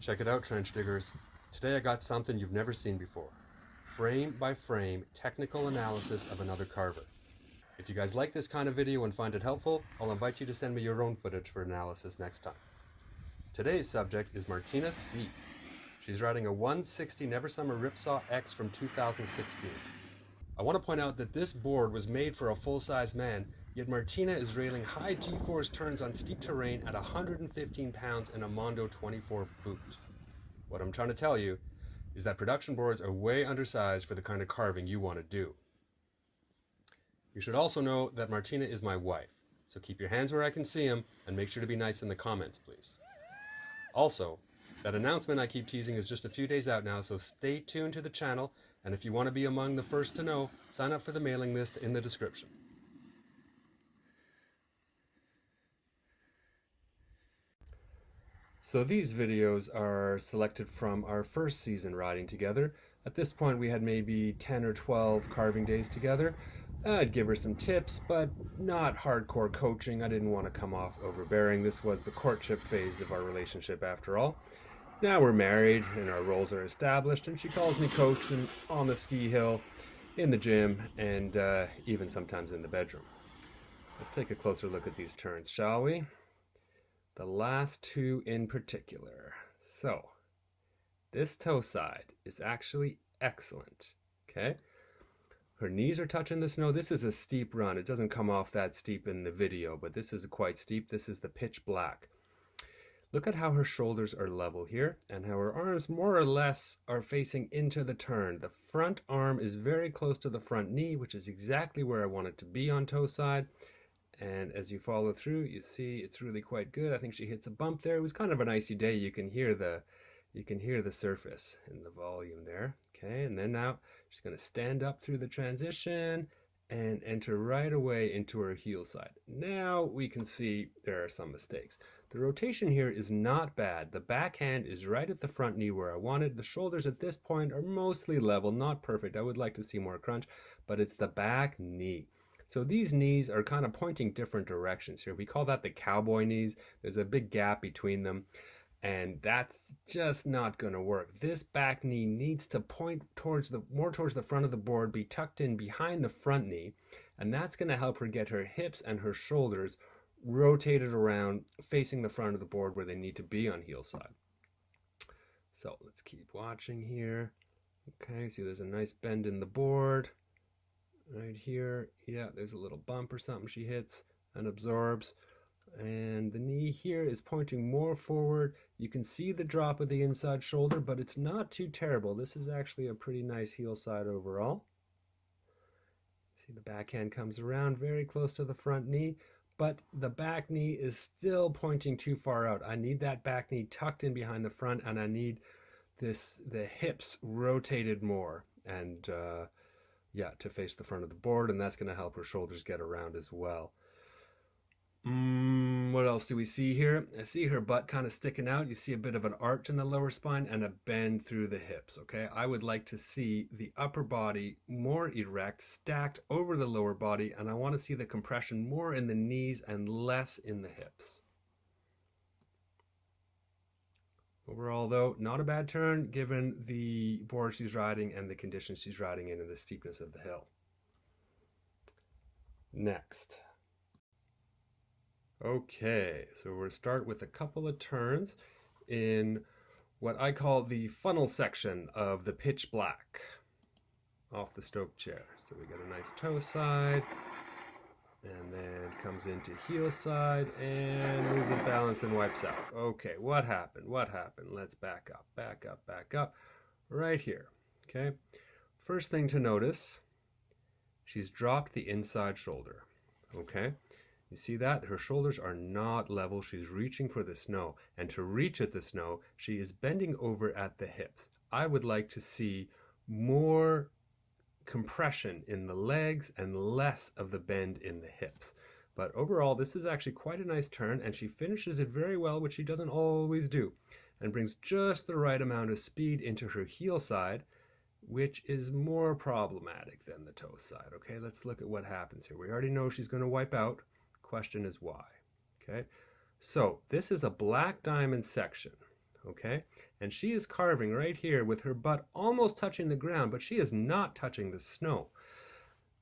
Check it out, trench diggers. Today I got something you've never seen before. Frame by frame technical analysis of another carver. If you guys like this kind of video and find it helpful, I'll invite you to send me your own footage for analysis next time. Today's subject is Martina C. She's riding a 160 Neversummer Ripsaw X from 2016. I want to point out that this board was made for a full-size man, yet Martina is railing high G-force turns on steep terrain at 115 pounds in a Mondo 24 boot. What I'm trying to tell you is that production boards are way undersized for the kind of carving you want to do. You should also know that Martina is my wife, so keep your hands where I can see them and make sure to be nice in the comments, please. Also, that announcement I keep teasing is just a few days out now, so stay tuned to the channel, and if you want to be among the first to know, sign up for the mailing list in the description. So these videos are selected from our first season riding together. At this point we had maybe 10 or 12 carving days together. I'd give her some tips, but not hardcore coaching. I didn't want to come off overbearing. This was the courtship phase of our relationship after all. Now we're married and our roles are established, and she calls me coach and on the ski hill, in the gym, and even sometimes in the bedroom. Let's take a closer look at these turns, shall we? The last two in particular. So, this toe side is actually excellent, okay? Her knees are touching the snow. This is a steep run. It doesn't come off that steep in the video, but this is quite steep. This is the pitch black. Look at how her shoulders are level here and how her arms more or less are facing into the turn. The front arm is very close to the front knee, which is exactly where I want it to be on toe side. And as you follow through, you see it's really quite good. I think she hits a bump there. It was kind of an icy day. You can hear the surface in the volume there. Okay, and then now she's going to stand up through the transition and enter right away into her heel side. Now we can see there are some mistakes. The rotation here is not bad. The backhand is right at the front knee where I wanted. The shoulders at this point are mostly level, not perfect. I would like to see more crunch, but it's the back knee. So these knees are kind of pointing different directions here. We call that the cowboy knees. There's a big gap between them, and that's just not going to work. This back knee needs to point more towards the front of the board, be tucked in behind the front knee, and that's going to help her get her hips and her shoulders rotated around facing the front of the board where they need to be on heel side. So let's keep watching here. Okay, see there's a nice bend in the board right here. Yeah, there's a little bump or something she hits and absorbs. And the knee here is pointing more forward. You can see the drop of the inside shoulder, but it's not too terrible. This is actually a pretty nice heel side overall. See the backhand comes around very close to the front knee, but the back knee is still pointing too far out. I need that back knee tucked in behind the front, and I need the hips rotated more and yeah, to face the front of the board, and that's going to help her shoulders get around as well. What else do we see here? I see her butt kind of sticking out. You see a bit of an arch in the lower spine and a bend through the hips, okay? I would like to see the upper body more erect, stacked over the lower body, and I want to see the compression more in the knees and less in the hips. Overall, though, not a bad turn given the board she's riding and the conditions she's riding in and the steepness of the hill. Next. Okay, so we're going to start with a couple of turns in what I call the funnel section of the pitch black off the Stoke chair. So we got a nice toe side, and then comes into heel side and loses balance and wipes out. Okay, what happened? What happened? Let's back up, back up, back up. Right here, okay? First thing to notice, she's dropped the inside shoulder, okay? You see that? Her shoulders are not level. She's reaching for the snow. And to reach at the snow, she is bending over at the hips. I would like to see more compression in the legs and less of the bend in the hips. But overall, this is actually quite a nice turn, and she finishes it very well, which she doesn't always do, and brings just the right amount of speed into her heel side, which is more problematic than the toe side. Okay, let's look at what happens here. We already know she's going to wipe out. Question is why. Okay, so this is a black diamond section. okay? And she is carving right here with her butt almost touching the ground, but she is not touching the snow.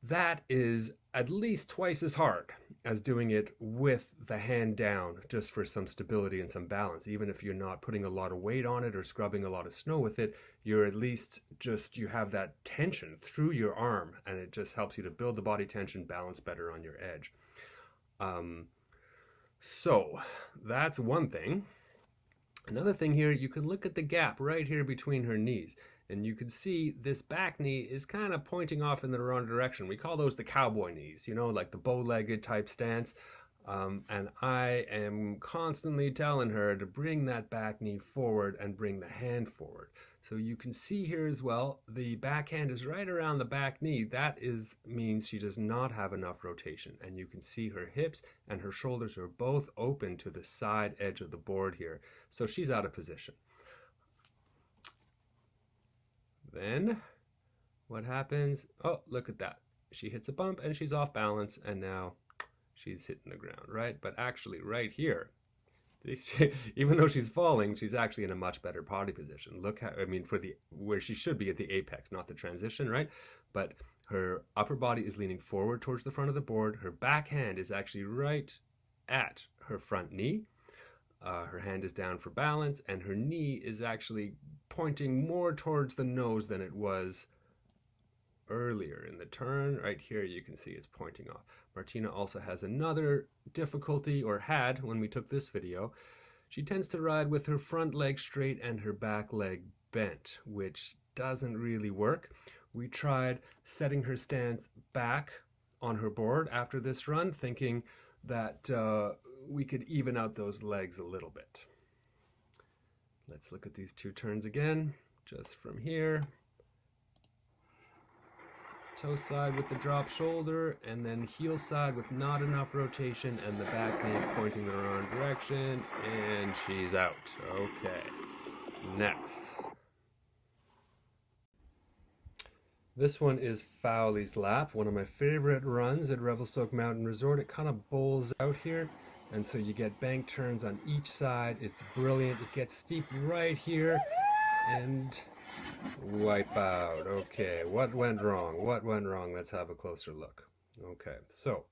That is at least twice as hard as doing it with the hand down, just for some stability and some balance. Even if you're not putting a lot of weight on it or scrubbing a lot of snow with it, you're at least just, you have that tension through your arm, and it just helps you to build the body tension, balance better on your edge. So that's one thing. Another thing here, you can look at the gap right here between her knees, and you can see this back knee is kind of pointing off in the wrong direction. We call those the cowboy knees, you know, like the bow-legged type stance. And I am constantly telling her to bring that back knee forward and bring the hand forward. So you can see here as well, the backhand is right around the back knee. That means she does not have enough rotation. And you can see her hips and her shoulders are both open to the side edge of the board here. So she's out of position. Then what happens? Oh, look at that. She hits a bump and she's off balance, and now she's hitting the ground, right? But actually right here, even though she's falling, she's actually in a much better body position. Look how, I mean, for the, where she should be at the apex, not the transition, right? But her upper body is leaning forward towards the front of the board. Her backhand is actually right at her front knee. Her hand is down for balance, and her knee is actually pointing more towards the nose than it was earlier in the turn. Right here you can see it's pointing off. Martina also has another difficulty, or had when we took this video. She tends to ride with her front leg straight and her back leg bent, which doesn't really work. We tried setting her stance back on her board after this run, thinking that we could even out those legs a little bit. Let's look at these two turns again, just from here. Toe side with the drop shoulder, and then heel side with not enough rotation and the back knee pointing the wrong direction, and she's out. Okay, next. This one is Fowley's Lap, one of my favorite runs at Revelstoke Mountain Resort. It kind of bowls out here, and so you get bank turns on each side. It's brilliant. It gets steep right here, and wipe out. Okay, what went wrong? What went wrong? Let's have a closer look. Okay, so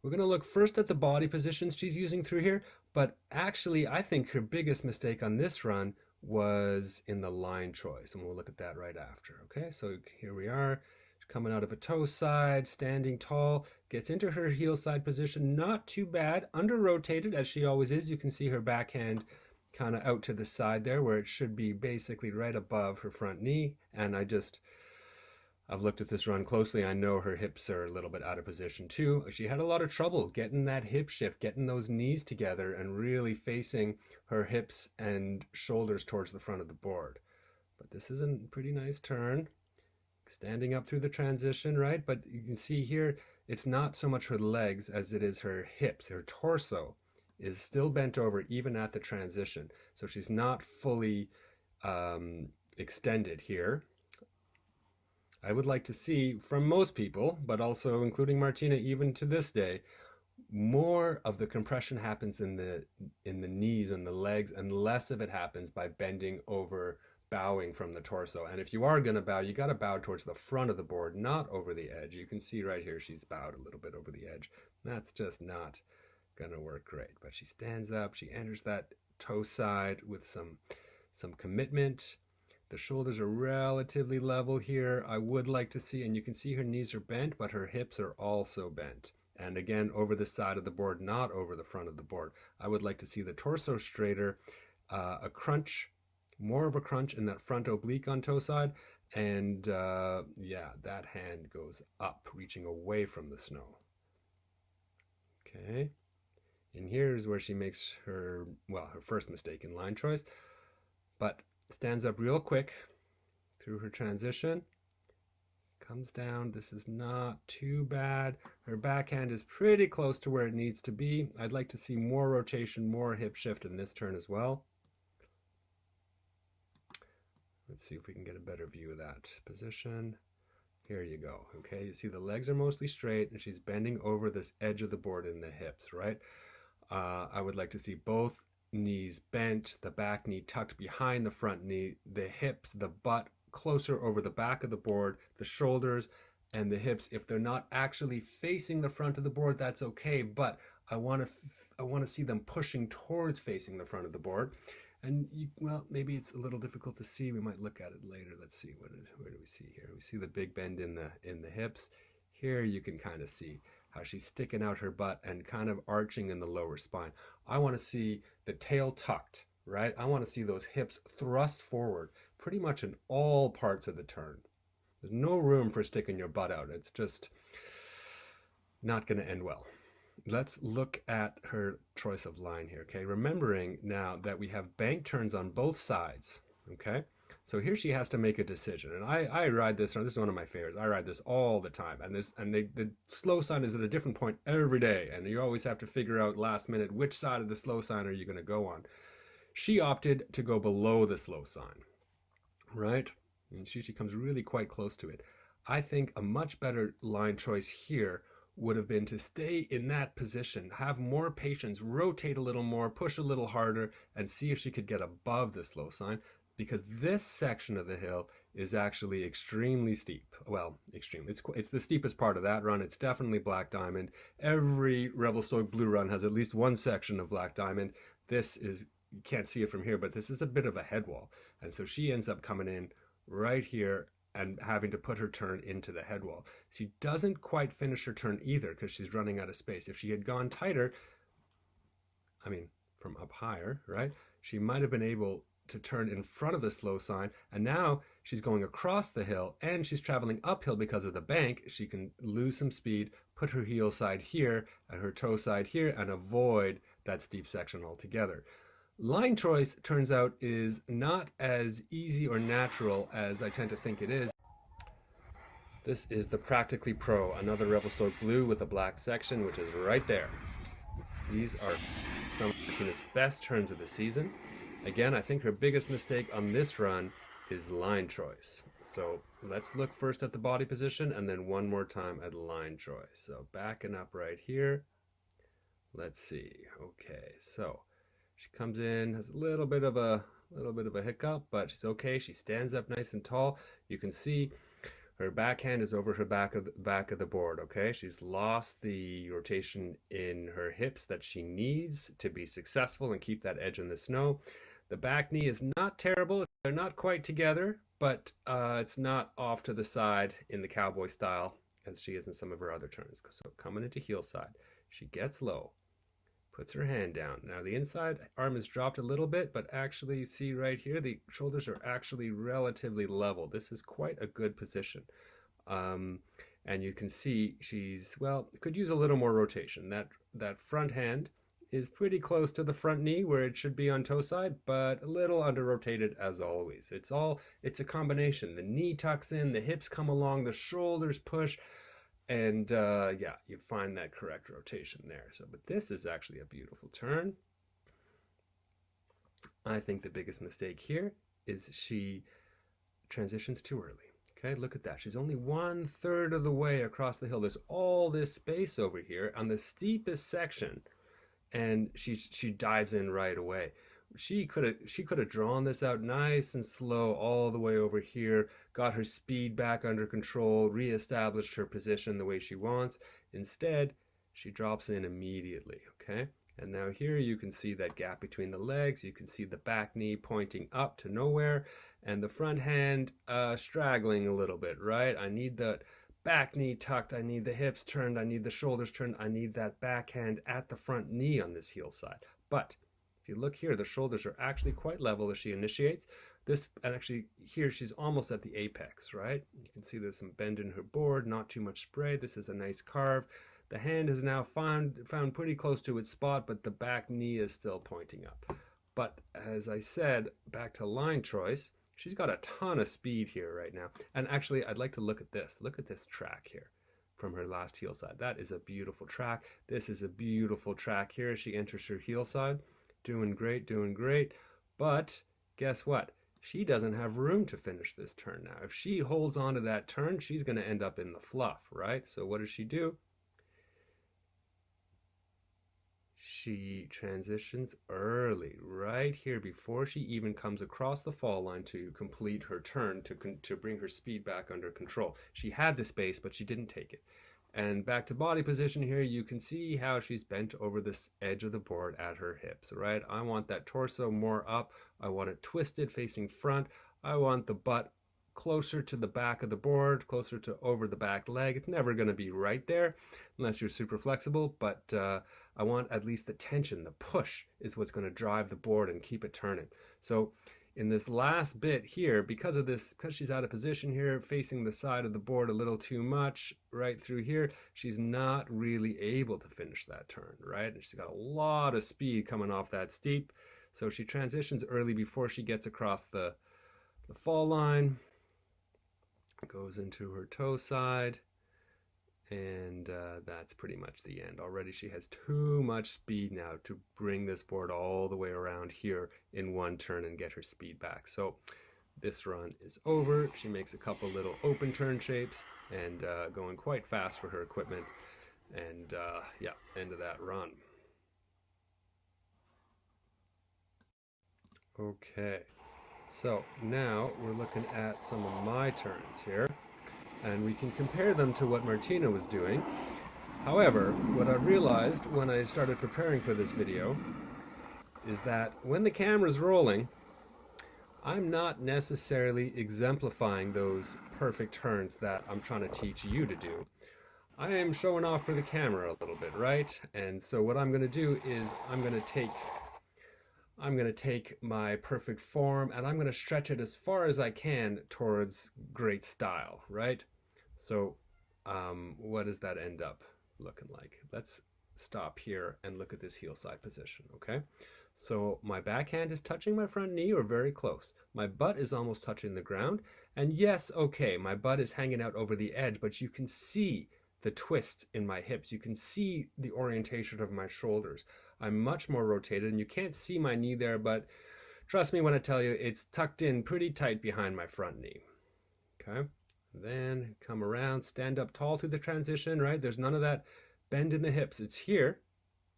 we're going to look first at the body positions she's using through here, but actually I think her biggest mistake on this run was in the line choice, and we'll look at that right after. Okay, so here we are, coming out of a toe side, standing tall, gets into her heel side position, not too bad, under rotated as she always is. You can see her backhand kind of out to the side there, where it should be basically right above her front knee. And I've looked at this run closely. I know her hips are a little bit out of position too. She had a lot of trouble getting that hip shift, getting those knees together and really facing her hips and shoulders towards the front of the board. But this is a pretty nice turn, standing up through the transition, right? But you can see here, it's not so much her legs as it is her hips. Her torso is still bent over even at the transition. So she's not fully extended here. I would like to see from most people, but also including Martina even to this day, more of the compression happens in the knees and the legs, and less of it happens by bending over, bowing from the torso. And if you are going to bow, you got to bow towards the front of the board, not over the edge. You can see right here she's bowed a little bit over the edge. That's just not gonna work great. But she stands up, she enters that toe side with some commitment. The shoulders are relatively level here. I would like to see, and you can see her knees are bent, but her hips are also bent. And again, over the side of the board, not over the front of the board. I would like to see the torso straighter, a crunch, more of a crunch in that front oblique on toe side. And yeah, that hand goes up, reaching away from the snow. Okay. And here's where she makes her first mistake in line choice, but stands up real quick through her transition, comes down. This is not too bad. Her backhand is pretty close to where it needs to be. I'd like to see more rotation, more hip shift in this turn as well. Let's see if we can get a better view of that position. Here you go. Okay, you see the legs are mostly straight, and she's bending over this edge of the board in the hips, right? I would like to see both knees bent, the back knee tucked behind the front knee, the hips, the butt closer over the back of the board, the shoulders and the hips. If they're not actually facing the front of the board, that's okay, but I want to see them pushing towards facing the front of the board. And well, maybe it's a little difficult to see. We might look at it later. Let's see, where do we see here? We see the big bend in the hips. Here you can kind of see how she's sticking out her butt and kind of arching in the lower spine. I want to see the tail tucked, right? I want to see those hips thrust forward pretty much in all parts of the turn. There's no room for sticking your butt out. It's just not going to end well. Let's look at her choice of line here, okay? Remembering now that we have bank turns on both sides, okay? So here she has to make a decision. And I ride this, this is one of my favorites. I ride this all the time. And the slow sign is at a different point every day. And you always have to figure out last minute, which side of the slow sign are you going to go on? She opted to go below the slow sign, right? And she comes really quite close to it. I think a much better line choice here would have been to stay in that position, have more patience, rotate a little more, push a little harder, and see if she could get above the slow sign, because this section of the hill is actually extremely steep. Well, extreme. It's the steepest part of that run. It's definitely Black Diamond. Every Revelstoke Blue run has at least one section of Black Diamond. This is, you can't see it from here, but this is a bit of a head wall. And so she ends up coming in right here and having to put her turn into the head wall. She doesn't quite finish her turn either because she's running out of space. If she had gone tighter, I mean, from up higher, right? She might have been able to turn in front of the slow sign, and now she's going across the hill and she's traveling uphill because of the bank. She can lose some speed, put her heel side here and her toe side here and avoid that steep section altogether. Line choice, turns out, is not as easy or natural as I tend to think it is. This is the Practically Pro, another Revelstoke Blue with a black section, which is right there. These are some of Tina's best turns of the season. Again, I think her biggest mistake on this run is line choice. So let's look first at the body position and then one more time at line choice. So backing up right here. Let's see. Okay, so she comes in, has a little bit of a hiccup, but she's okay. She stands up nice and tall. You can see her backhand is over her back of the board, okay? She's lost the rotation in her hips that she needs to be successful and keep that edge in the snow. The back knee is not terrible. They're not quite together, but it's not off to the side in the cowboy style as she is in some of her other turns. So coming into heel side, she gets low. Puts her hand down. Now the inside arm is dropped a little bit, but actually see right here, the shoulders are actually relatively level. This is quite a good position. And you can see she's, well, could use a little more rotation. That front hand is pretty close to the front knee where it should be on toe side, but a little under rotated as always. It's a combination. The knee tucks in, the hips come along, the shoulders push. And yeah, you find that correct rotation there. So, but this is actually a beautiful turn. I think the biggest mistake here is she transitions too early. Okay, look at that. She's only 1/3 of the way across the hill. There's all this space over here on the steepest section, and she dives in right away. She could have drawn this out nice and slow all the way over here, got her speed back under control, reestablished her position the way she wants. Instead, she drops in immediately, okay? And now here you can see that gap between the legs. You can see the back knee pointing up to nowhere and the front hand straggling a little bit, right? I need the back knee tucked. I need the hips turned. I need the shoulders turned. I need that back hand at the front knee on this heel side. But if you look here, the shoulders are actually quite level as she initiates. This, and actually here she's almost at the apex, right? You can see there's some bend in her board, not too much spray. This is a nice carve. The hand is now found pretty close to its spot, but the back knee is still pointing up. But as I said, back to line choice, she's got a ton of speed here right now. And actually, I'd like to look at this. Look at this track here from her last heel side. That is a beautiful track. This is a beautiful track here as she enters her heel side. Doing great, doing great. But guess what? She doesn't have room to finish this turn now. If she holds on to that turn, she's going to end up in the fluff, right? So what does she do? she transitions early, right here, before she even comes across the fall line to complete her turn, to bring her speed back under control. She had the space, but she didn't take it. And back to body position here, you can see how she's bent over this edge of the board at her hips, right? I want that torso more up. I want it twisted facing front. I want the butt closer to the back of the board, closer to over the back leg. It's never going to be right there unless you're super flexible, but I want at least the tension, the push is what's going to drive the board and keep it turning. So in this last bit here, because she's out of position here, facing the side of the board a little too much right through here, she's not really able to finish that turn, right? And she's got a lot of speed coming off that steep. So she transitions early before she gets across the fall line, goes into her toe side, and that's pretty much the end. Already she has too much speed now to bring this board all the way around here in one turn and get her speed back. So this run is over. She makes a couple little open turn shapes and going quite fast for her equipment. And yeah, end of that run. Okay, so now we're looking at some of my turns here, and we can compare them to what Martina was doing. However, what I realized when I started preparing for this video is that when the camera's rolling, I'm not necessarily exemplifying those perfect turns that I'm trying to teach you to do. I am showing off for the camera a little bit, right? And so what I'm going to do is I'm going to take my perfect form and I'm going to stretch it as far as I can towards great style, right? So what does that end up looking like? Let's stop here and look at this heel side position, okay? So my backhand is touching my front knee or very close. My butt is almost touching the ground. And yes, okay, my butt is hanging out over the edge, but you can see the twist in my hips. You can see the orientation of my shoulders. I'm much more rotated, and you can't see my knee there, but trust me when I tell you, it's tucked in pretty tight behind my front knee. Okay, then come around, stand up tall through the transition, right? There's none of that bend in the hips. It's here,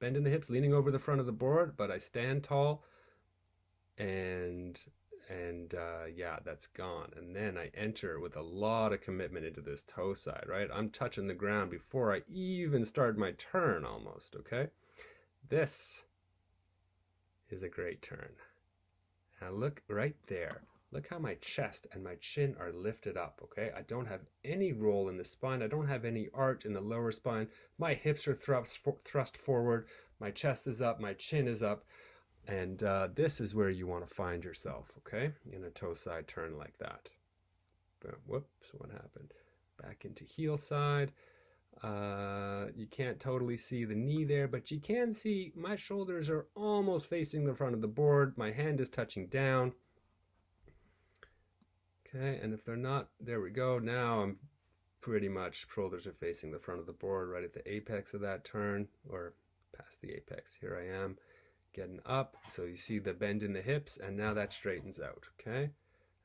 bend in the hips, leaning over the front of the board, but I stand tall, and yeah, that's gone. And then I enter with a lot of commitment into this toe side, right? I'm touching the ground before I even start my turn almost, okay? This is a great turn. Now look right there. Look how my chest and my chin are lifted up, okay? I don't have any roll in the spine. I don't have any arch in the lower spine. My hips are thrust forward. My chest is up. My chin is up. And this is where you want to find yourself, okay? In a toe side turn like that. But, whoops, what happened? Back into heel side. You can't totally see the knee there, but you can see my shoulders are almost facing the front of the board. My hand is touching down. Okay, and if they're not, there we go. Now I'm pretty much, shoulders are facing the front of the board right at the apex of that turn, or past the apex. Here I am getting up. So you see the bend in the hips, and now that straightens out, okay?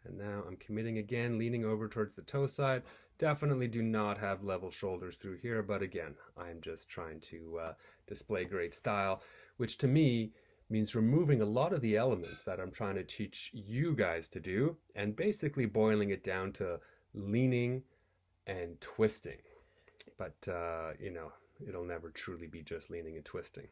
And now I'm committing again, leaning over towards the toe side. Definitely do not have level shoulders through here, but again, I'm just trying to display great style, which to me means removing a lot of the elements that I'm trying to teach you guys to do and basically boiling it down to leaning and twisting. But, you know, it'll never truly be just leaning and twisting.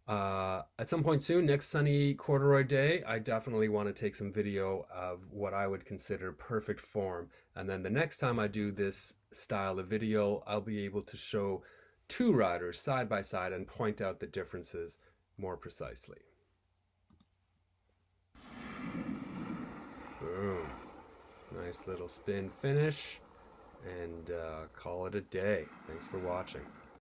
At some point soon, next sunny corduroy day, I definitely want to take some video of what I would consider perfect form. And then the next time I do this style of video, I'll be able to show two riders side by side and point out the differences more precisely. Boom. Nice little spin finish, and call it a day. Thanks for watching.